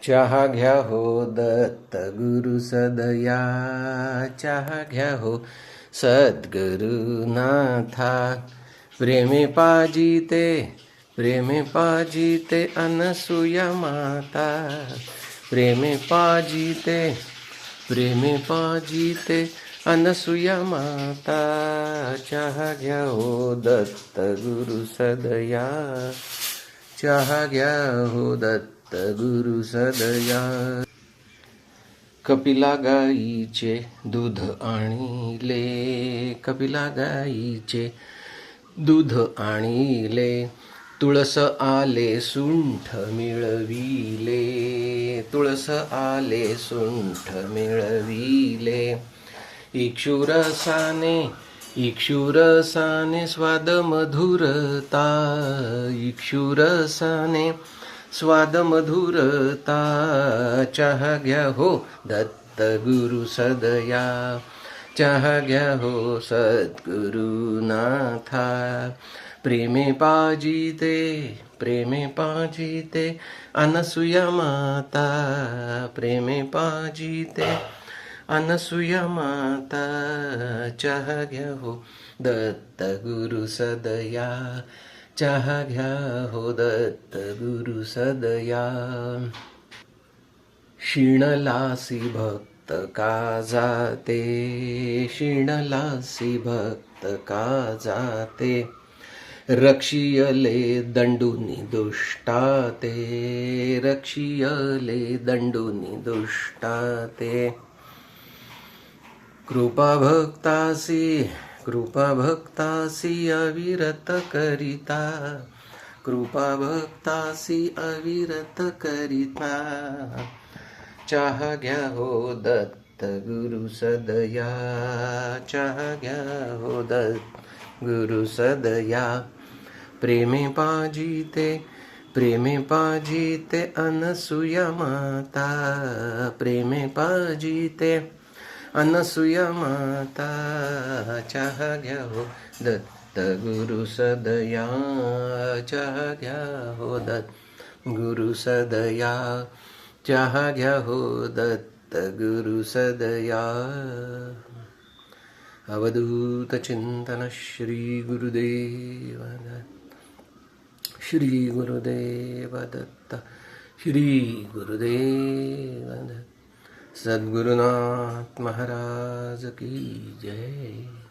चहा घ्या हो दत्त गुरु सदया, चहा घ्या हो सद्गुरुनाथा. प्रेमे पाजिते, प्रेमे पाजिते अनसुया माता. प्रेमे पाजिते, प्रेमे पाजिते अनसुया माता. चहा घ्या हो दत्त गुरु सदया, चहा घ्या हो दत्त गुरु सदया. कपिला गाईचे दूध आणिले, कपिला गाईचे दूध आणिले. तुळस आले सुंठ मिळविले, तुळस आले सुंठ मिळविले. इक्षुरसाने, इक्षुरसाने स्वाद मधुरता, इक्षुरसाने स्वाद मधुरता. चहा घ्या हो दत्त गुरु सदया, चहा घ्या हो सद्गुरुनाथा. प्रेमे पाजिते, प्रेमे पाजिते अनसुया माता. प्रेमे पाजिते अनसुया माता. चहा घ्या हो दत्त गुरु सदया, चहा घ्या हो दत्त गुरु सदया. शिणलासी भक्त का जाते, शिणलासी भक्त का जाते. रक्षियले दंडुनी दुष्टाते, रक्षियले दंडुनी दुष्टाते. कृपा भक्तासी, कृपा भक्तासी अविरत करिता, कृपा भक्तासी अविरत करिता. चहा घ्या हो दत्त गुरु सदया, चहा घ्या हो दत्त गुरु सदया. प्रेमे पाजिते, प्रेमे पाजिते अनसुया माता. प्रेमे पाजिते अनसुया माता. चहा घ्या हो दत्त गुरु सदया, चहा घ्या हो दत्त गुरु सदया. चहा घ्या हो दत्त गुरु सदया. अवधूत चिंतन श्री गुरुदेव दत्त, श्री गुरुदेव दत्त, श्री गुरुदेव दत्त. सद्गुरुनाथ महाराज की जय.